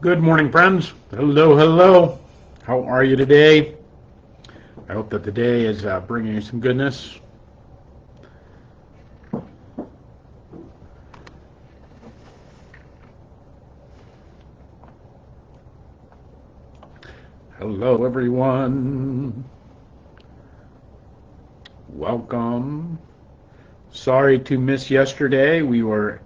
Good morning, friends. Hello, hello. How are you today? I hope that the day is bringing you some goodness. Hello, everyone. Welcome. Sorry to miss yesterday. We were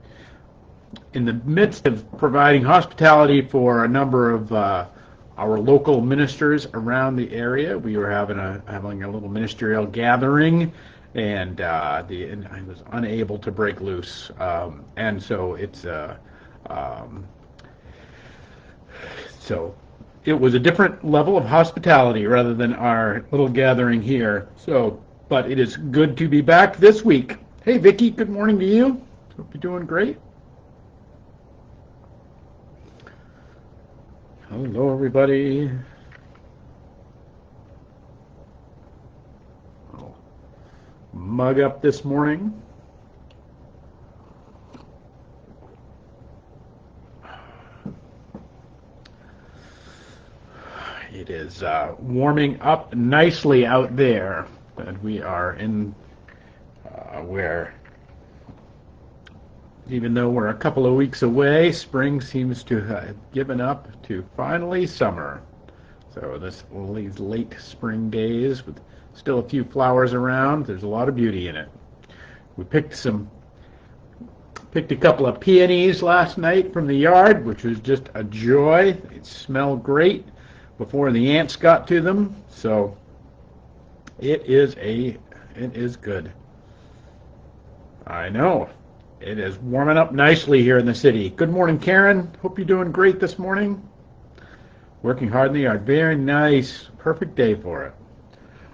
in the midst of providing hospitality for a number of our local ministers around the area. We were having a little ministerial gathering, and I was unable to break loose, and so it was a different level of hospitality rather than our little gathering here. But it is good to be back this week. Hey, Vicki, good morning to you. Hope you're doing great. Hello, everybody. I'll mug up this morning. It is warming up nicely out there, and we are in where, even though we're a couple of weeks away, spring seems to have given up to finally summer. So these late spring days with still a few flowers around, there's a lot of beauty in it. We picked a couple of peonies last night from the yard, which was just a joy. They smell great before the ants got to them. So it is good. I know. It is warming up nicely here in the city. Good morning, Karen. Hope you're doing great this morning. Working hard in the yard. Very nice. Perfect day for it.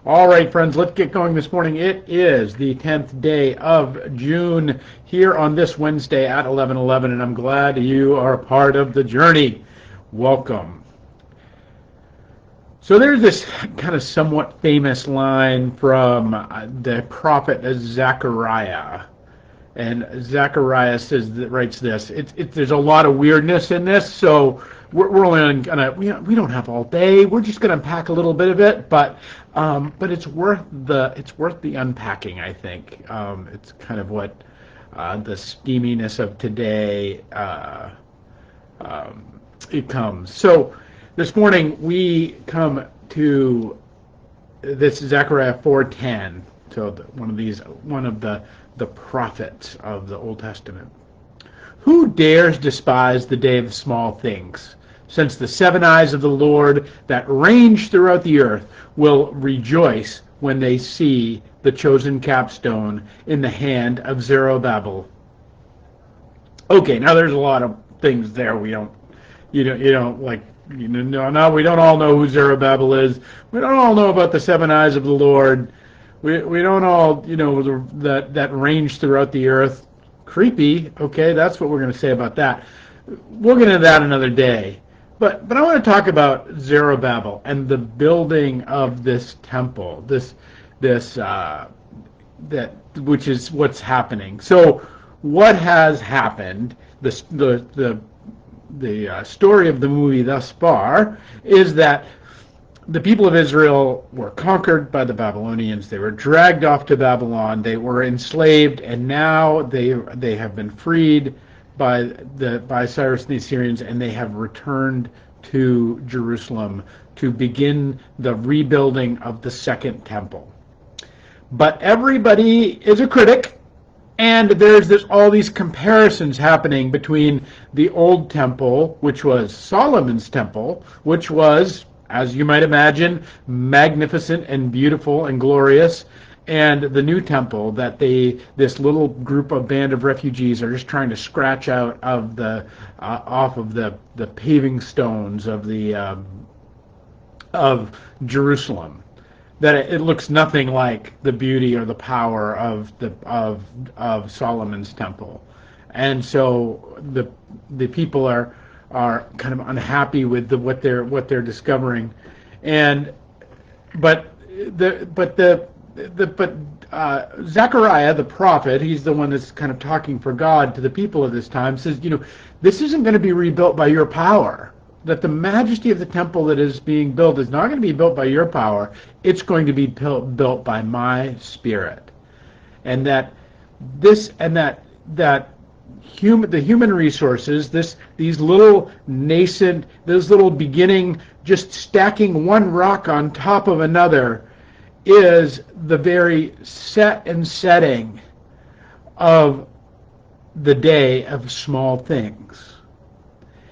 All right, friends, let's get going this morning. It is the 10th day of June here on this Wednesday at 11:11, and I'm glad you are a part of the journey. Welcome. So there's this kind of somewhat famous line from the prophet Zechariah. And Zechariah writes this. There's a lot of weirdness in this, so we're only gonna we don't have all day. We're just gonna unpack a little bit of it, but it's worth the unpacking. I think it's kind of what the steaminess of today it comes. So this morning we come to this Zechariah 4:10. So one of the prophets of the Old Testament. Who dares despise the day of small things? Since the 7 eyes of the Lord that range throughout the earth will rejoice when they see the chosen capstone in the hand of Zerubbabel. Okay, now there's a lot of things there we don't all know who Zerubbabel is. We don't all know about the 7 eyes of the Lord. We don't all, that range throughout the earth. Creepy, okay, that's what we're going to say about that. We'll get into that another day. But I want to talk about Zerubbabel and the building of this temple, which is what's happening. So what has happened, the story of the movie thus far, is that the people of Israel were conquered by the Babylonians. They were dragged off to Babylon. They were enslaved, and now they have been freed by Cyrus and the Assyrians, and they have returned to Jerusalem to begin the rebuilding of the Second Temple. But everybody is a critic, and there's all these comparisons happening between the Old Temple, which was Solomon's Temple, which was, as you might imagine, magnificent and beautiful and glorious, and the new temple that this little band of refugees are just trying to scratch out of off of the paving stones of Jerusalem. That it looks nothing like the beauty or the power of Solomon's temple, and so the people are kind of unhappy with what they're discovering, but Zechariah the prophet, he's the one that's kind of talking for God to the people of this time, says, this isn't going to be rebuilt by your power. the majesty of the temple that is being built is not going to be built by your power. It's going to be built by my Spirit. And that the human resources, these little nascent, this little beginning, just stacking one rock on top of another, is the very set and setting of the day of small things.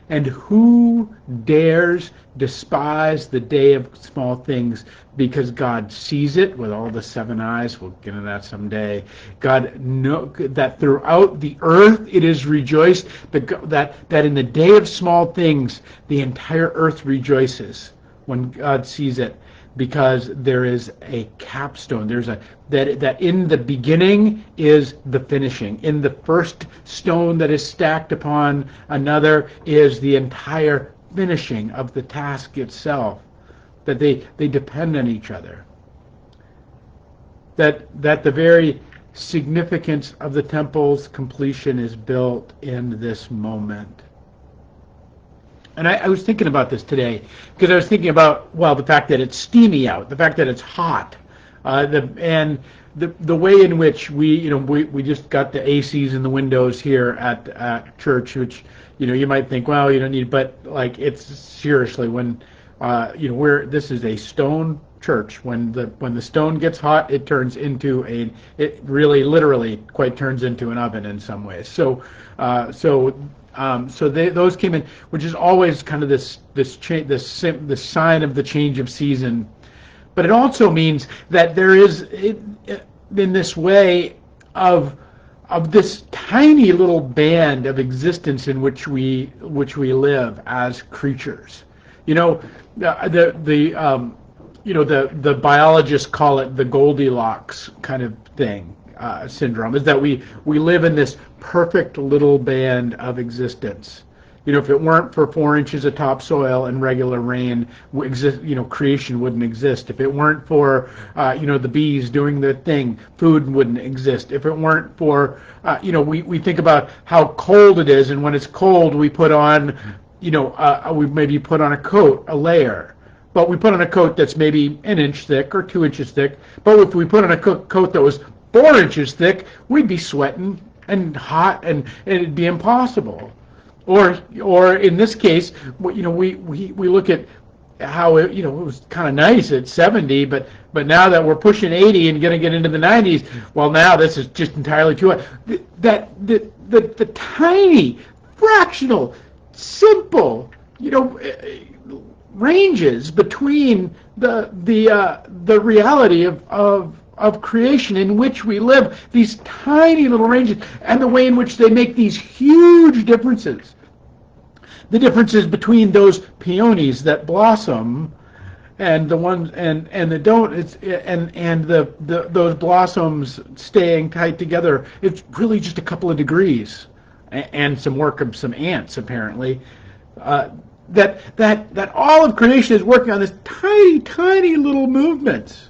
And who dares despise the day of small things, because God sees it with all the seven eyes. We'll get into that someday. God knows that throughout the earth it is rejoiced, that in the day of small things the entire earth rejoices when God sees it, because there is a capstone. There's that in the beginning is the finishing. In the first stone that is stacked upon another is the entire finishing of the task itself. That they depend on each other. That the very significance of the temple's completion is built in this moment. And I was thinking about this today, because I was thinking about, well, the fact that it's steamy out, the fact that it's hot, and the way in which we just got the ACs in the windows here at church, which you might think, well, you don't need, but like, it's seriously, when this is a stone church. When the stone gets hot, it turns into it really literally quite turns into an oven in some ways. So those came in, which is always kind of the sign of the change of season. But it also means that there is, in this way of this tiny little band of existence in which we live as creatures. The biologists call it the Goldilocks kind of thing. Syndrome is that we live in this perfect little band of existence. If it weren't for 4 inches of topsoil and regular rain, creation wouldn't exist. If it weren't for the bees doing their thing, food wouldn't exist. If it weren't for we think about how cold it is, and when it's cold we put on we maybe put on a coat, a layer. But we put on a coat that's maybe 1 inch thick or 2 inches thick. But if we put on a coat that was 4 inches thick, we'd be sweating and hot, and it'd be impossible. Or in this case, we look at how it was kind of nice at 70, but now that we're pushing 80 and going to get into the 90s, well, now this is just entirely too hot. The tiny, fractional, simple, ranges between the reality of creation in which we live, these tiny little ranges, and the way in which they make these huge differences. The differences between those peonies that blossom and the ones and the don't, those blossoms staying tight together. It's really just a couple of degrees, and some work of some ants apparently. That all of creation is working on this tiny little movements.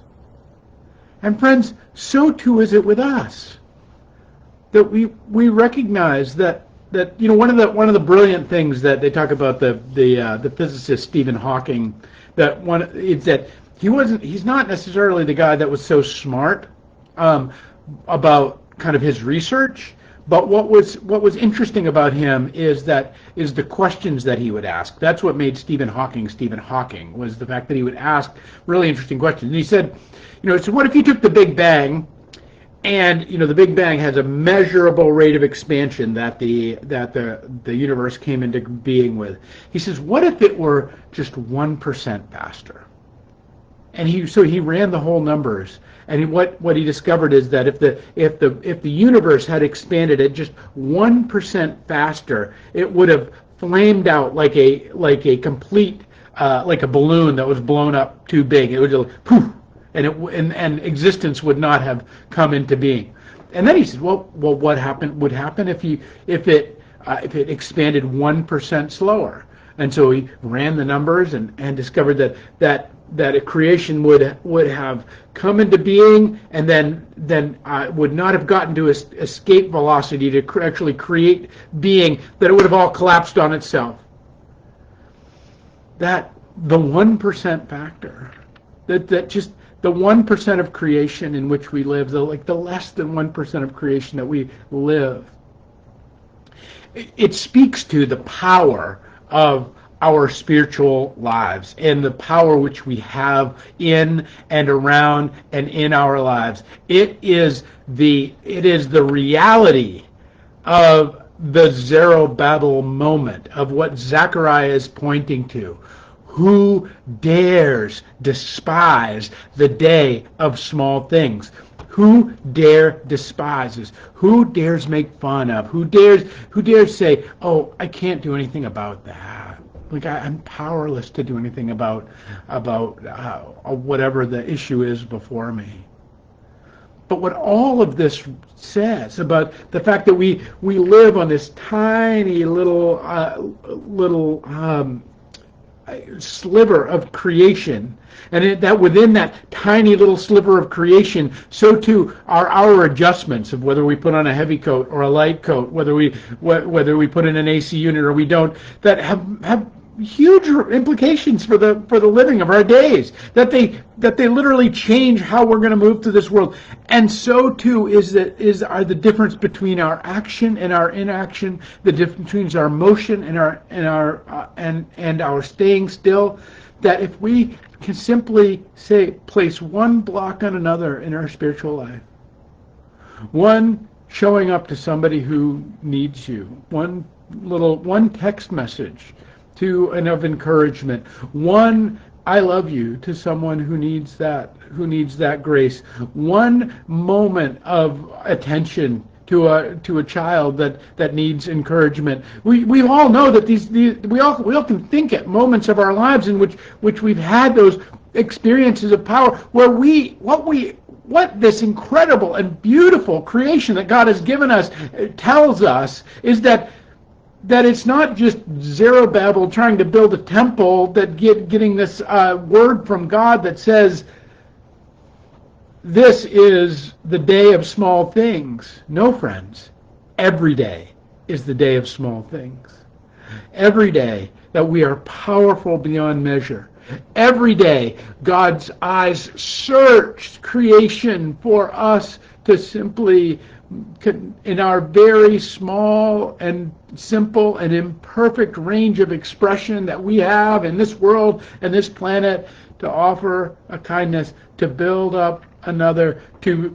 And friends, so too is it with us. That we recognize that one of the brilliant things that they talk about the physicist Stephen Hawking, is that he's not necessarily the guy that was so smart about kind of his research, but what was interesting about him is the questions that he would ask. That's what made Stephen Hawking, was the fact that he would ask really interesting questions. And he said, so what if you took the Big Bang, and the Big Bang has a measurable rate of expansion that the universe came into being with. He says, what if it were just 1% faster? And he ran the whole numbers, and what he discovered is that if the universe had expanded at just 1% faster, it would have flamed out like a complete like a balloon that was blown up too big. It would just poof, and existence would not have come into being. And then he said, well, what would happen if it expanded 1% slower? And so he ran the numbers and discovered that a creation would have come into being, and then would not have gotten to escape velocity to actually create being, that it would have all collapsed on itself. that the 1% factor, that just the 1% of creation in which we live, the less than 1% of creation that we live, it speaks to the power of our spiritual lives and the power which we have in and around and in our lives. It is the reality of the Zerubbabel moment, of what Zechariah is pointing to. Who dares despise the day of small things? Who dare despises? Who dares make fun of? Who dares say, "Oh, I can't do anything about that. Like I'm powerless to do anything about whatever the issue is before me." But what all of this says about the fact that we live on this tiny little sliver of creation, and that within that tiny little sliver of creation, so too are our adjustments of whether we put on a heavy coat or a light coat, whether we put in an AC unit or we don't, that have huge implications for the living of our days, that they literally change how we're going to move through this world. And so too are the difference between our action and our inaction, the difference between our motion and our staying still. That if we can simply place one block on another in our spiritual life, one showing up to somebody who needs you, one text message and of encouragement, one "I love you" to someone who needs that grace, one moment of attention to a child that needs encouragement. We all know that we all can think at moments of our lives in which we've had those experiences of power where what this incredible and beautiful creation that God has given us tells us is that it's not just Zerubbabel trying to build a temple, that getting this word from God that says, this is the day of small things. No, friends. Every day is the day of small things. Every day that we are powerful beyond measure. Every day God's eyes search creation for us to simply, in our very small and simple and imperfect range of expression that we have in this world and this planet, to offer a kindness, to build up another, to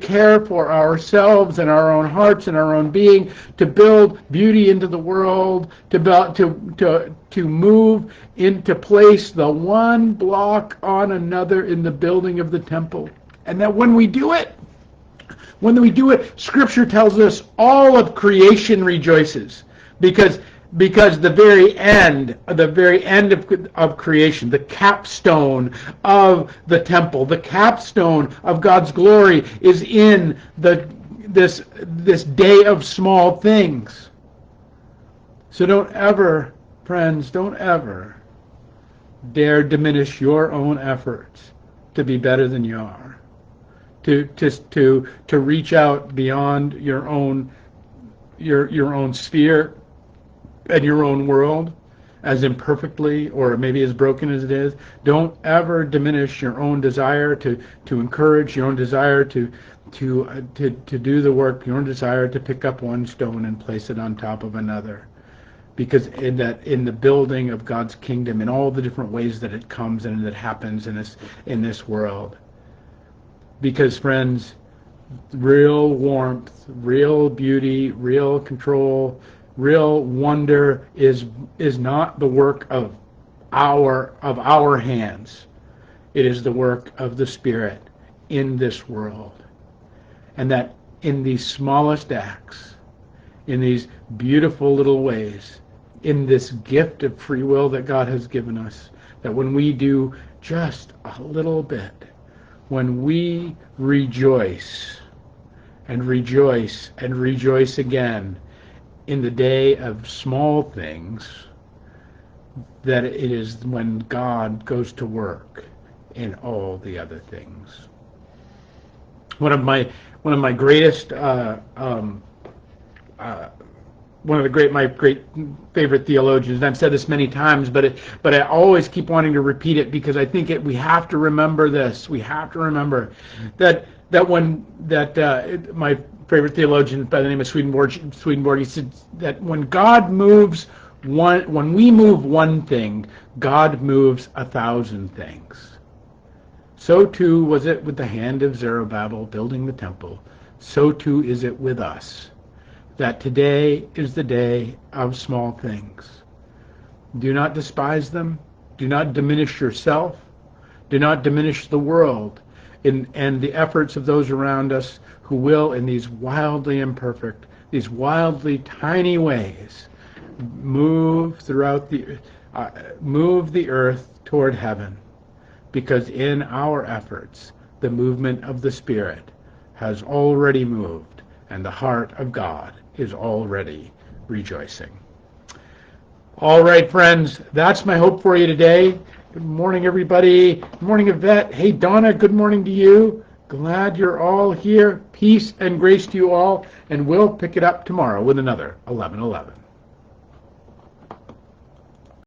care for ourselves and our own hearts and our own being, to build beauty into the world, to move into place the one block on another in the building of the temple. And that when we do it, Scripture tells us all of creation rejoices, because the very end of creation, the capstone of the temple, the capstone of God's glory is in this day of small things. So don't ever, friends, dare diminish your own efforts to be better than you are. To reach out beyond your own sphere and your own world, as imperfectly or maybe as broken as it is. Don't ever diminish your own desire to encourage, your own desire to do the work, your own desire to pick up one stone and place it on top of another. Because in the building of God's kingdom, in all the different ways that it comes and that happens in this world. Because, friends, real warmth, real beauty, real control, real wonder is not the work of our hands. It is the work of the Spirit in this world. And that in these smallest acts, in these beautiful little ways, in this gift of free will that God has given us, that when we do just a little bit, when we rejoice and rejoice and rejoice again in the day of small things, that it is when God goes to work in all the other things. One of my greatest one of my great favorite theologians, and I've said this many times, but I always keep wanting to repeat it because I think we have to remember this. We have to remember that my favorite theologian by the name of Swedenborg, he said that when we move one thing, God moves 1,000 things. So too was it with the hand of Zerubbabel building the temple. So too is it with us, that today is the day of small things. Do not despise them. Do not diminish yourself. Do not diminish the world and the efforts of those around us who will, in these wildly imperfect, these wildly tiny ways, move the earth toward heaven. Because in our efforts, the movement of the Spirit has already moved, and the heart of God is already rejoicing. All right, friends, that's my hope for you today. Good morning, everybody. Good morning, Yvette. Hey, Donna, good morning to you. Glad you're all here. Peace and grace to you all, and we'll pick it up tomorrow with another 11:11.